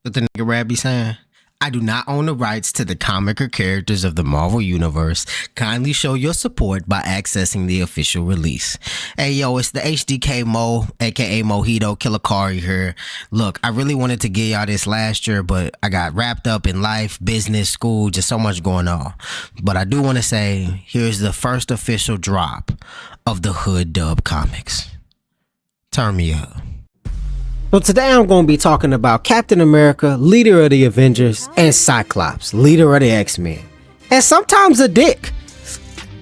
What the nigga Rab be saying? I do not own the rights to the comic or characters of the Marvel Universe. Kindly show your support by accessing the official release. Hey yo, it's the HDK Mo, aka Mojito, Helicarrier here. Look, I really wanted to give y'all this last year, but I got wrapped up in life, business, school, just so much going on. But I do want to say, here's the first official drop of the HOODDUB comics. Turn me up. So today I'm going to be talking about Captain America, leader of the Avengers, and Cyclops, leader of the X-Men, and sometimes a dick.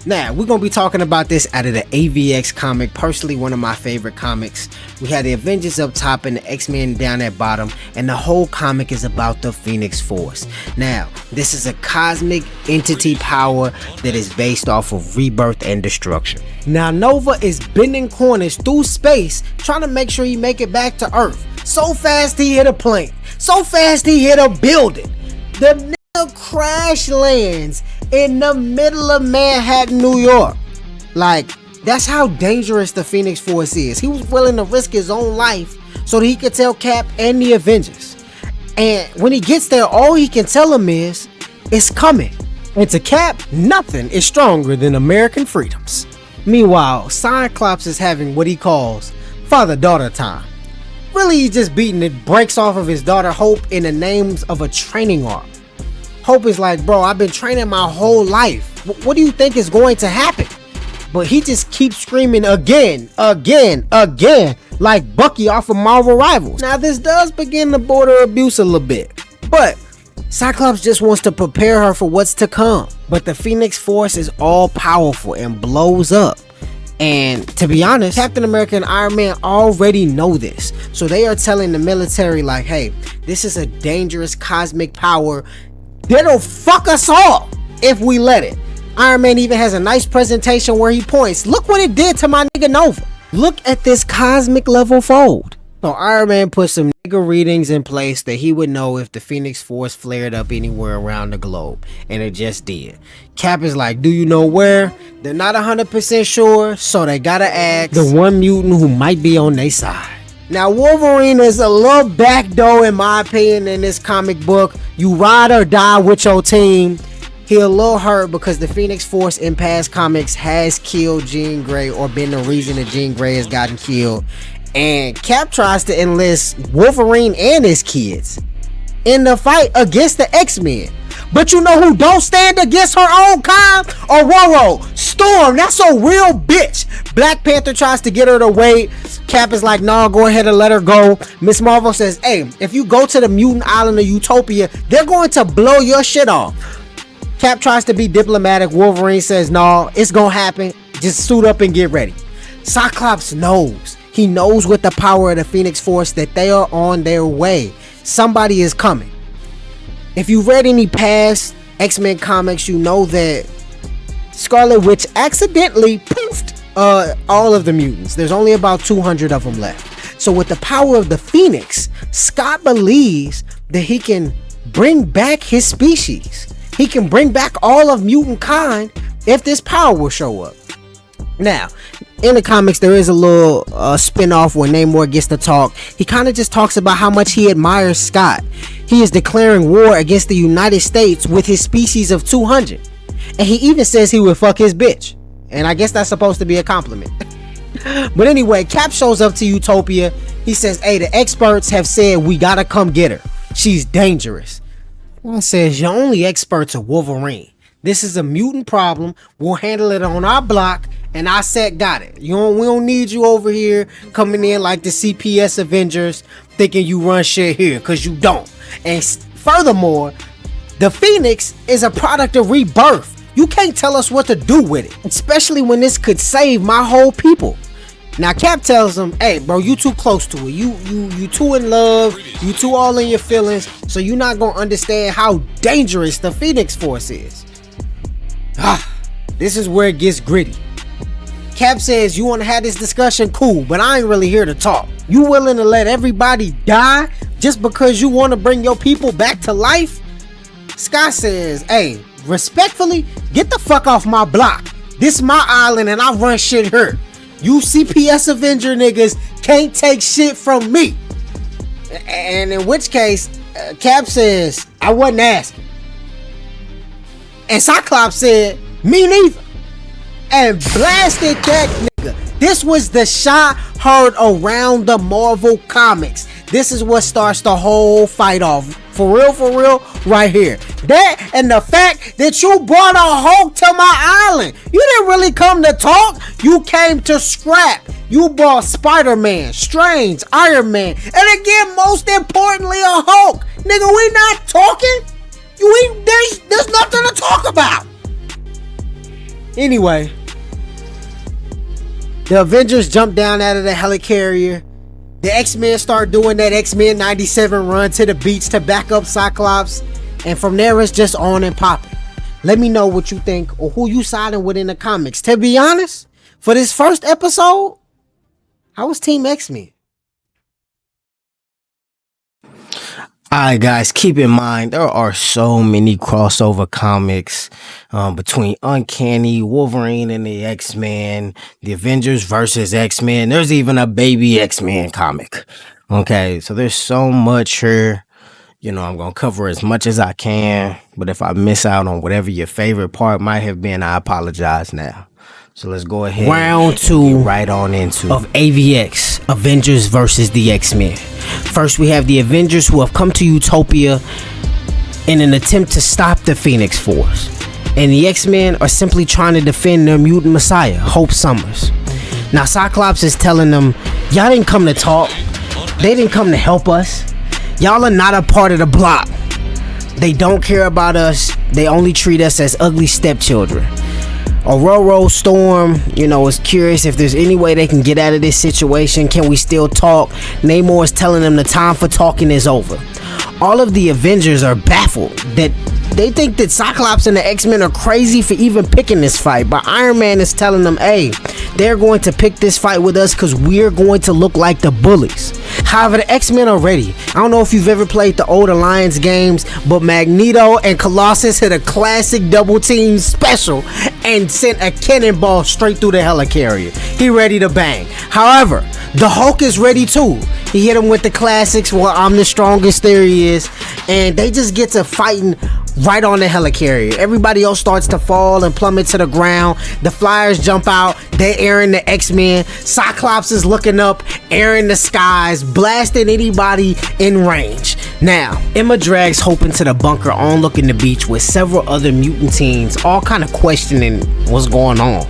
Now, we're going to be talking about this out of the AVX comic, personally one of my favorite comics. We had the Avengers up top and the X-Men down at bottom, and the whole comic is about the Phoenix Force. Now, this is a cosmic entity power that is based off of rebirth and destruction. Now, Nova is bending corners through space, trying to make sure he make it back to Earth. So fast he hit a plane. So fast he hit a building. The nigga crash lands in the middle of Manhattan, New York. Like, that's how dangerous the Phoenix Force is. He was willing to risk his own life so that he could tell Cap and the Avengers. And when he gets there, all he can tell them is, it's coming. And to Cap, nothing is stronger than American freedoms. Meanwhile, Cyclops is having what he calls father-daughter time. Really, he's just beating the brakes off of his daughter Hope in the names of a training arc. Hope is like, bro, I've been training my whole life. What do you think is going to happen? But he just keeps screaming again, like Bucky off of Marvel Rivals. Now, this does begin to border abuse a little bit, but Cyclops just wants to prepare her for what's to come. But the Phoenix Force is all powerful and blows up. And to be honest, Captain America and Iron Man already know this. So they are telling the military like, hey, this is a dangerous cosmic power that'll fuck us all if we let it. Iron Man even has a nice presentation where he points, look what it did to my nigga Nova. Look at this cosmic level fold. So Iron Man put some nigga readings in place that he would know if the Phoenix Force flared up anywhere around the globe, and it just did. Cap is like, do you know where? They're not 100% sure, so they gotta ask the one mutant who might be on their side. Now, Wolverine is a little backdoor in my opinion in this comic book. You ride or die with your team. He a little hurt because the Phoenix Force in past comics has killed Jean Grey or been the reason that Jean Grey has gotten killed. And Cap tries to enlist Wolverine and his kids in the fight against the X-Men. But you know who don't stand against her own kind? Aurora, Storm, that's a real bitch. Black Panther tries to get her to wait. Cap is like, nah, go ahead and let her go. Miss Marvel says, hey, if you go to the mutant island of Utopia, they're going to blow your shit off. Cap tries to be diplomatic. Wolverine says, nah, it's gonna happen. Just suit up and get ready. Cyclops knows. He knows with the power of the Phoenix Force that they are on their way. Somebody is coming. If you've read any past X-Men comics, you know that Scarlet Witch accidentally poofed all of the mutants. There's only about 200 of them left. So with the power of the Phoenix, Scott believes that he can bring back his species. He can bring back all of mutant kind if this power will show up. Now, in the comics, there is a little spin-off where Namor gets to talk. He kind of just talks about how much he admires Scott. He is declaring war against the United States with his species of 200. And he even says he would fuck his bitch. And I guess that's supposed to be a compliment. But anyway, Cap shows up to Utopia. He says, hey, the experts have said we gotta come get her. She's dangerous. One says, your only experts are Wolverine. This is a mutant problem. We'll handle it on our block. And I said, got it. We don't need you over here coming in like the CPS Avengers thinking you run shit here, because you don't. And furthermore, the Phoenix is a product of rebirth. You can't tell us what to do with it, especially when this could save my whole people. Now Cap tells him, hey bro, you too close to it. You too in love. You too all in your feelings. So you're not gonna understand how dangerous the Phoenix Force is. This is where it gets gritty. Cap says, you want to have this discussion? Cool, but I ain't really here to talk. You willing to let everybody die just because you want to bring your people back to life? Scott says, hey, respectfully, get the fuck off my block. This is my island and I run shit here. You CPS Avenger niggas can't take shit from me. And in which case, Cap says, I wasn't asking. And Cyclops said, me neither. And blasted that nigga. This was the shot heard around the Marvel Comics. This is what starts the whole fight off. For real, right here. That and the fact that you brought a Hulk to my island. You didn't really come to talk. You came to scrap. You brought Spider-Man, Strange, Iron Man, and again, most importantly, a Hulk. Nigga, we not talking? There's nothing to talk about. Anyway, the Avengers jump down out of the helicarrier. The X-Men start doing that X-Men 97 run to the beach to back up Cyclops. And from there, it's just on and popping. Let me know what you think or who you siding with in the comics. To be honest, for this first episode, I was Team X-Men. Alright guys, keep in mind there are so many crossover comics between Uncanny, Wolverine and the X-Men, the Avengers versus X-Men. There's even a baby X-Men comic. Okay, so there's so much here. You know, I'm going to cover as much as I can, but if I miss out on whatever your favorite part might have been, I apologize now. So let's go ahead. Round 2 right on into of AVX, Avengers versus the X-Men. First, we have the Avengers who have come to Utopia in an attempt to stop the Phoenix Force. And the X-Men are simply trying to defend their mutant messiah, Hope Summers. Now, Cyclops is telling them, y'all didn't come to talk. They didn't come to help us. Y'all are not a part of the block. They don't care about us. They only treat us as ugly stepchildren. Aurora Storm, is curious if there's any way they can get out of this situation. Can we still talk? Namor is telling them the time for talking is over. All of the Avengers are baffled that they think that Cyclops and the X-Men are crazy for even picking this fight. But Iron Man is telling them, hey, they're going to pick this fight with us because we're going to look like the bullies. However, the X-Men are ready. I don't know if you've ever played the old Alliance games, but Magneto and Colossus hit a classic double team special and sent a cannonball straight through the helicarrier. He ready to bang. However, the Hulk is ready too. He hit him with the classics, well, I'm the strongest, there he is. And they just get to fighting right on the helicarrier. Everybody else starts to fall and plummet to the ground. The Flyers jump out. They're airing the X-Men. Cyclops is looking up, airing the skies, blasting anybody in range. Now, Emma drags Hope into the bunker onlooking the beach with several other mutant teens, all kind of questioning what's going on.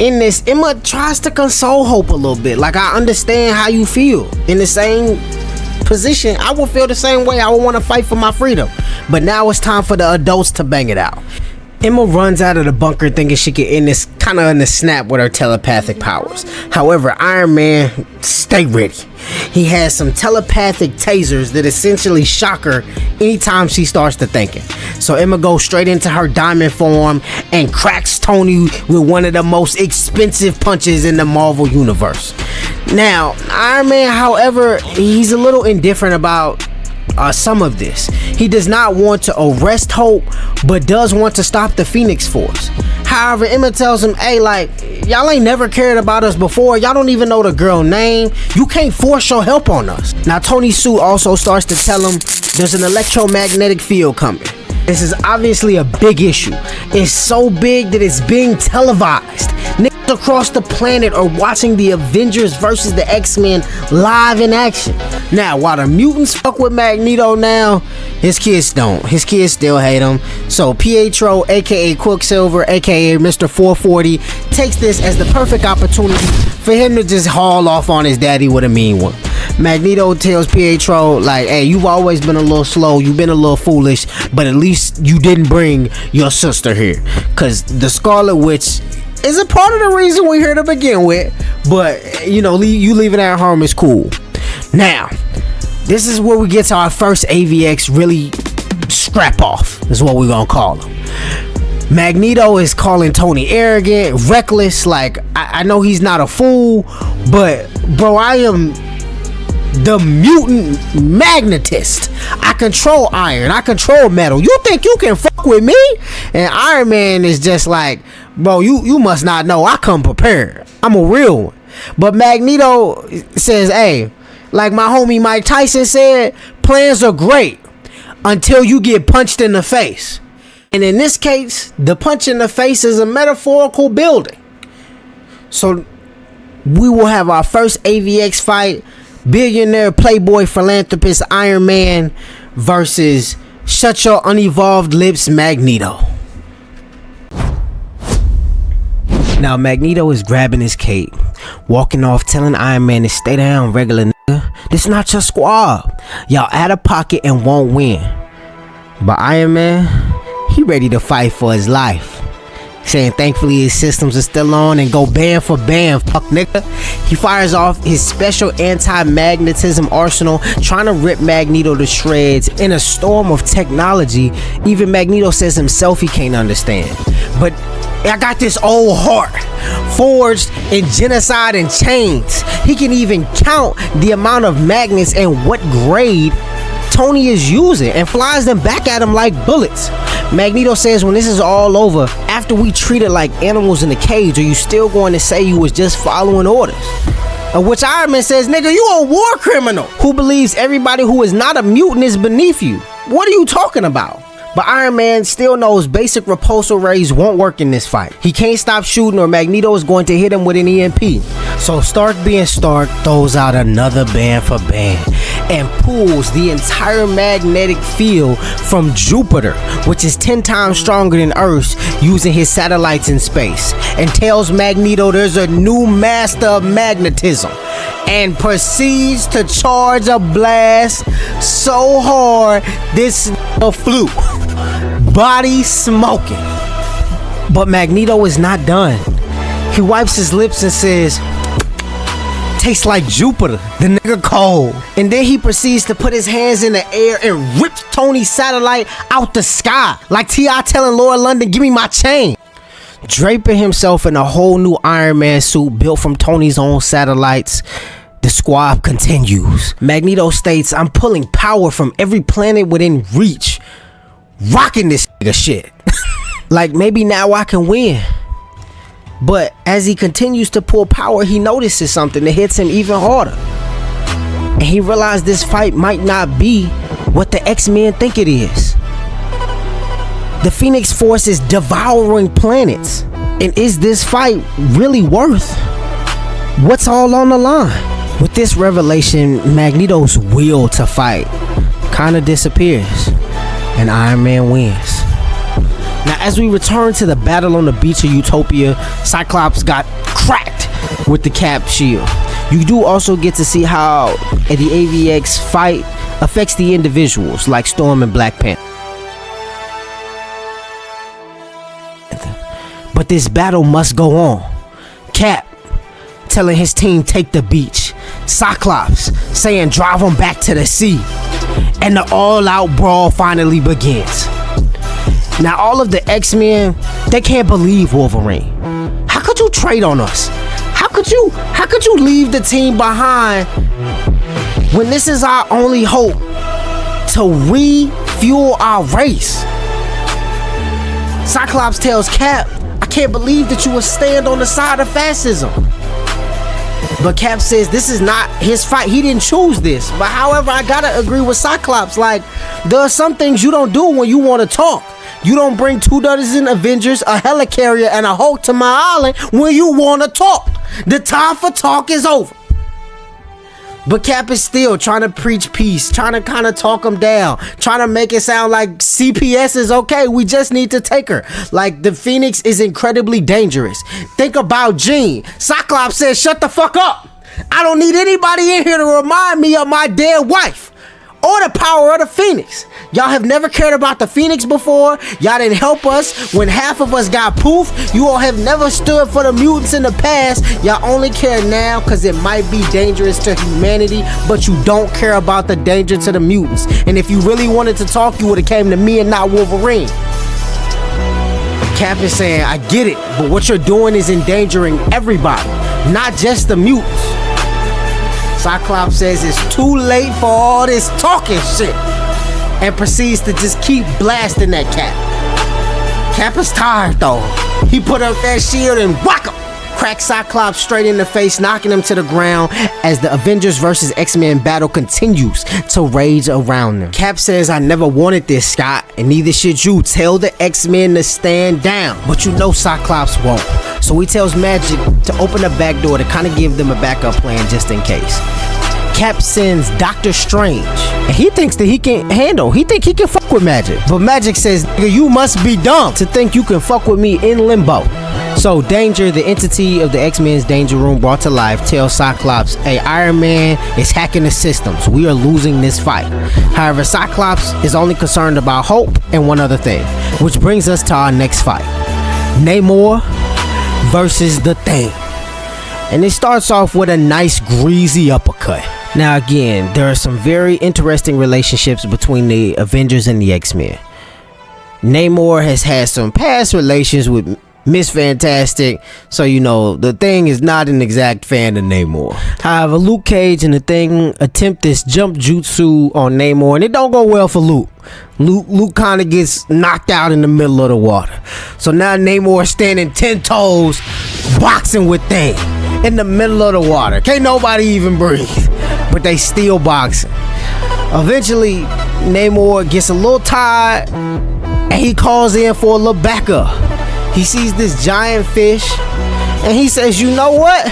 In this, Emma tries to console Hope a little bit. Like, I understand how you feel. In the same position, I would feel the same way. I would want to fight for my freedom. But now it's time for the adults to bang it out. Emma runs out of the bunker thinking she can end this kind of in the snap with her telepathic powers. However, Iron Man, stay ready. He has some telepathic tasers that essentially shock her anytime she starts to thinking. So Emma goes straight into her diamond form and cracks Tony with one of the most expensive punches in the Marvel universe. Now, Iron Man, however, he's a little indifferent about some of this. He does not want to arrest Hope, but does want to stop the Phoenix Force. However, Emma tells him, hey, like, y'all ain't never cared about us before. Y'all don't even know the girl name. You can't force your help on us. Now, Tony Sue also starts to tell him there's an electromagnetic field coming. This is obviously a big issue. It's so big that it's being televised. Niggas across the planet are watching the Avengers versus the X-Men live in action. Now, while the mutants fuck with Magneto now, his kids don't. His kids still hate him. So Pietro, aka Quicksilver, aka Mr. 440, takes this as the perfect opportunity for him to just haul off on his daddy with a mean one. Magneto tells Pietro, like, hey, you've always been a little slow, you've been a little foolish, but at least you didn't bring your sister here. Because the Scarlet Witch is a part of the reason we're here to begin with, but, you leaving at home is cool. Now, this is where we get to our first AVX really scrap off, is what we're gonna call him. Magneto is calling Tony arrogant, reckless, like, I know he's not a fool, but, bro, I am the mutant magnetist. I control iron, I control metal. You think you can fuck with me? And Iron Man is just like, bro, you must not know I come prepared. I'm a real one. But Magneto says, hey, like my homie Mike Tyson said, plans are great until you get punched in the face. And in this case, the punch in the face is a metaphorical building. So we will have our first AVX fight. Billionaire, playboy, philanthropist, Iron Man versus shut your unevolved lips, Magneto. Now Magneto is grabbing his cape, walking off, telling Iron Man to stay down, regular nigga. This not your squad. Y'all out of pocket and won't win. But Iron Man, he ready to fight for his life. Saying thankfully his systems are still on and go bam for bam, fuck nigga. He fires off his special anti-magnetism arsenal, trying to rip Magneto to shreds in a storm of technology even Magneto says himself he can't understand. But I got this old heart forged in genocide and chains. He can even count the amount of magnets and what grade Tony is using and flies them back at him like bullets. Magneto says when this is all over, after we treated like animals in a cage, are you still going to say you was just following orders? Which Iron Man says, nigga, you a war criminal who believes everybody who is not a mutant is beneath you. What are you talking about? But Iron Man still knows basic repulsor rays won't work in this fight. He can't stop shooting or Magneto is going to hit him with an EMP. So Stark being Stark throws out another band for band and pulls the entire magnetic field from Jupiter, which is 10 times stronger than Earth, using his satellites in space, and tells Magneto there's a new master of magnetism, and proceeds to charge a blast so hard this flew, body smoking. But Magneto is not done. He wipes his lips and says, tastes like Jupiter, the nigga cold. And then he proceeds to put his hands in the air and rips Tony's satellite out the sky, like T.I. telling Laura London, give me my chain. Draping himself in a whole new Iron Man suit built from Tony's own satellites, the squab continues. Magneto states, I'm pulling power from every planet within reach, rocking this nigga shit. Like maybe now I can win. But as he continues to pull power, he notices something that hits him even harder. And he realized this fight might not be what the X-Men think it is. The Phoenix Force is devouring planets. And is this fight really worth what's all on the line? With this revelation, Magneto's will to fight kinda disappears and Iron Man wins. Now, as we return to the battle on the beach of Utopia, Cyclops got cracked with the Cap shield. You do also get to see how the AVX fight affects the individuals like Storm and Black Panther. But this battle must go on. Cap telling his team take the beach. Cyclops saying drive them back to the sea. And the all-out brawl finally begins. Now all of the X-Men, they can't believe Wolverine. How could you trade on us? How could you leave the team behind when this is our only hope to refuel our race? Cyclops tells Cap, I can't believe that you would stand on the side of fascism. But Cap says this is not his fight. He didn't choose this. But however, I gotta agree with Cyclops. Like, there are some things you don't do when you want to talk. You don't bring 2 dozen Avengers, a Helicarrier, and a Hulk to my island when you want to talk. The time for talk is over. But Cap is still trying to preach peace, trying to kind of talk him down, trying to make it sound like CPS is okay. We just need to take her. Like, the Phoenix is incredibly dangerous. Think about Jean. Cyclops says, shut the fuck up. I don't need anybody in here to remind me of my dead wife or the power of the Phoenix. Y'all have never cared about the Phoenix before. Y'all didn't help us when half of us got poof. You all have never stood for the mutants in the past. Y'all only care now because it might be dangerous to humanity, but you don't care about the danger to the mutants. And if you really wanted to talk, you would have came to me and not Wolverine. Cap is saying, I get it, but what you're doing is endangering everybody, not just the mutants. Cyclops says it's too late for all this talking shit and proceeds to just keep blasting that Cap. Cap is tired though. He put up that shield and whack him, cracks Cyclops straight in the face, knocking him to the ground as the Avengers vs. X-Men battle continues to rage around them. Cap says, I never wanted this, Scott, and neither should you. Tell the X-Men to stand down. But you know Cyclops won't. So he tells Magic to open the back door to kind of give them a backup plan just in case. Cap sends Doctor Strange, and he thinks that he can handle, he think he can fuck with Magic. But Magic says, you must be dumb to think you can fuck with me in limbo. So Danger, the entity of the X-Men's Danger Room brought to life, tells Cyclops, hey, Iron Man is hacking the systems. We are losing this fight. However, Cyclops is only concerned about Hope and one other thing, which brings us to our next fight. Namor versus the Thing. And it starts off with a nice greasy uppercut. Now again, there are some very interesting relationships between the Avengers and the X-Men. Namor has had some past relations with Miss Fantastic, so you know the Thing is not an exact fan of Namor. However, Luke Cage and the Thing attempt this jump jutsu on Namor, and it don't go well for Luke. Luke kind of gets knocked out in the middle of the water. So now Namor is standing 10 toes, boxing with Thing in the middle of the water. Can't nobody even breathe, but they still boxing. Eventually, Namor gets a little tired, and he calls in for a little backup. He sees this giant fish, and he says, you know what?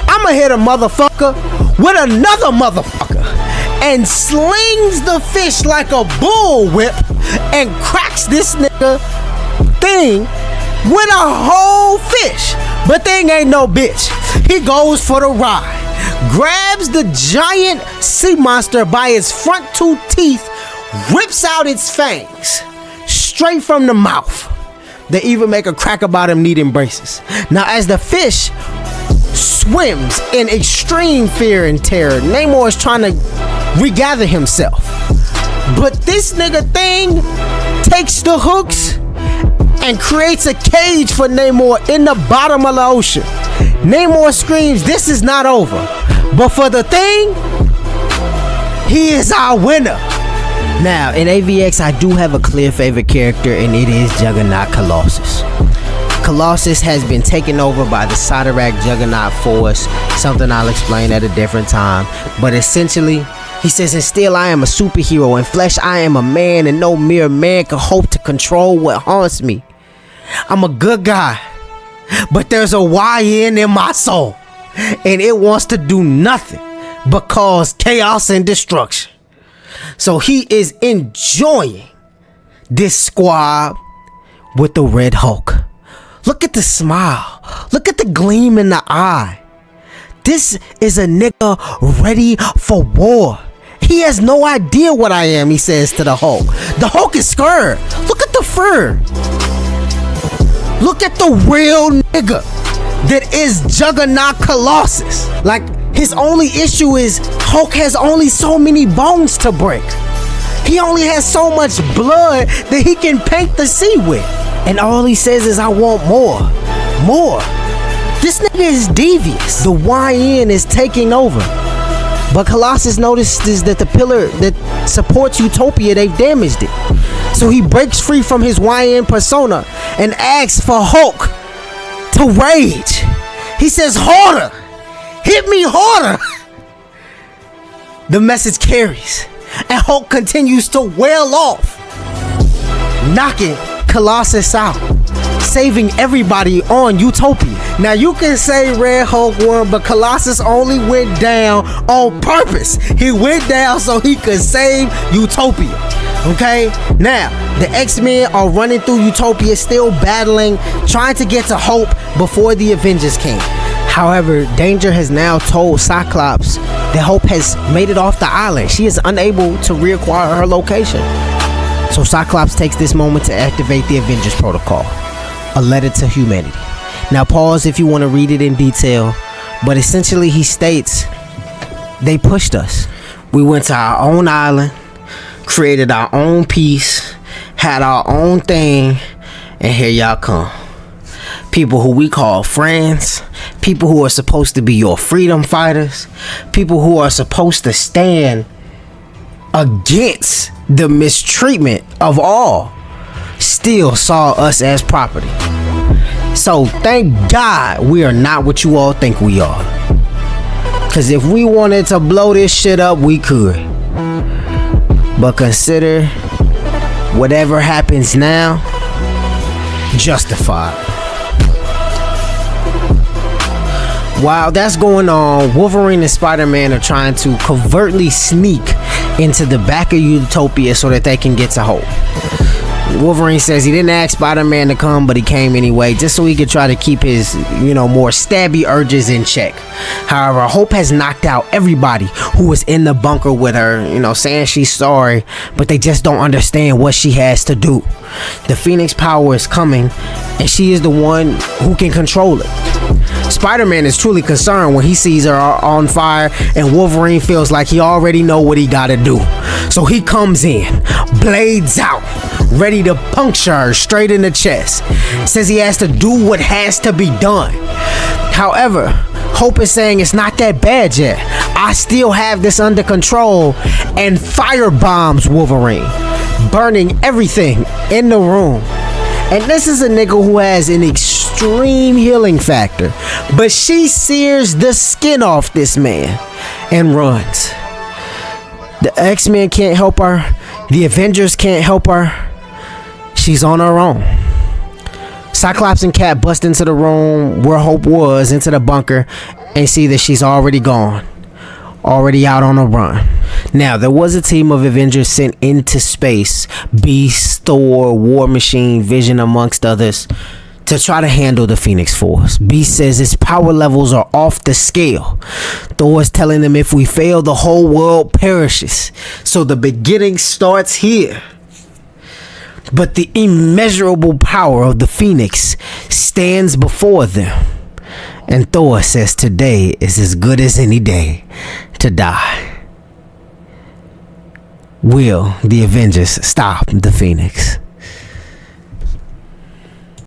I'ma hit a motherfucker with another motherfucker, and slings the fish like a bullwhip and cracks this nigga Thing with a whole fish. But Thing ain't no bitch. He goes for the ride, grabs the giant sea monster by its front two teeth, rips out its fangs straight from the mouth. They even make a crack about him needing braces. Now as the fish swims in extreme fear and terror, Namor is trying to regather himself. But this nigga Thing takes the hooks and creates a cage for Namor in the bottom of the ocean. Namor screams, this is not over. But for the Thing, he is our winner. Now, in AVX, I do have a clear favorite character, and it is Juggernaut Colossus. Colossus has been taken over by the Solderac Juggernaut Force, something I'll explain at a different time. But essentially, he says, and still I am a superhero. In flesh, I am a man, and no mere man can hope to control what haunts me. I'm a good guy, but there's a YN in my soul, and it wants to do nothing but cause chaos and destruction. So he is enjoying this Squab with the Red Hulk. Look at the smile. Look at the gleam in the eye. This is a nigga ready for war. He has no idea what I am, he says to the Hulk. The Hulk is scared. Look at the fur. Look at the real nigga that is Juggernaut Colossus. Like, his only issue is Hulk has only so many bones to break. He only has so much blood that he can paint the sea with. And all he says is, I want more. More. This nigga is devious. The YN is taking over. But Colossus notices that the pillar that supports Utopia, they've damaged it. So he breaks free from his YN persona and asks for Hulk to rage. He says, harder. Hit me harder. The message carries, and Hulk continues to wail off, knocking Colossus out, saving everybody on Utopia. Now you can say Red Hulk won, but Colossus only went down on purpose. He went down so he could save Utopia. Okay, now the X-Men are running through Utopia, still battling, trying to get to Hope before the Avengers came. However, Danger has now told Cyclops that Hope has made it off the island. She is unable to reacquire her location. So Cyclops takes this moment to activate the Avengers Protocol, a letter to humanity. Now pause if you want to read it in detail, but essentially he states, they pushed us. We went to our own island, created our own peace, had our own thing, and here y'all come. People who we call friends, people who are supposed to be your freedom fighters, people who are supposed to stand against the mistreatment of all, still saw us as property. So thank God we are not what you all think we are. Cause if we wanted to blow this shit up, we could. But consider whatever happens now justified. While that's going on, Wolverine and Spider-Man are trying to covertly sneak into the back of Utopia so that they can get to Hope. Wolverine says he didn't ask Spider-Man to come, but he came anyway, just so he could try to keep his, more stabby urges in check. However, Hope has knocked out everybody who was in the bunker with her, saying she's sorry, but they just don't understand what she has to do. The Phoenix power is coming, and she is the one who can control it. Spider-Man is truly concerned when he sees her on fire, and Wolverine feels like he already know what he gotta do. So he comes in, blades out, ready to puncture her straight in the chest. Says he has to do what has to be done. However, Hope is saying it's not that bad yet. I still have this under control, and firebombs Wolverine, burning everything in the room. And this is a nigga who has an extreme healing factor, but she sears the skin off this man and runs. The X-Men can't help her. The Avengers can't help her. She's on her own. Cyclops and Cat bust into the room where Hope was, into the bunker, and see that she's already gone. Already out on a run. Now, there was a team of Avengers sent into space, Beast, Thor, War Machine, Vision amongst others, to try to handle the Phoenix Force. Beast says its power levels are off the scale. Thor is telling them if we fail, the whole world perishes. So the beginning starts here. But the immeasurable power of the Phoenix stands before them. And Thor says today is as good as any day to die. Will the Avengers stop the Phoenix?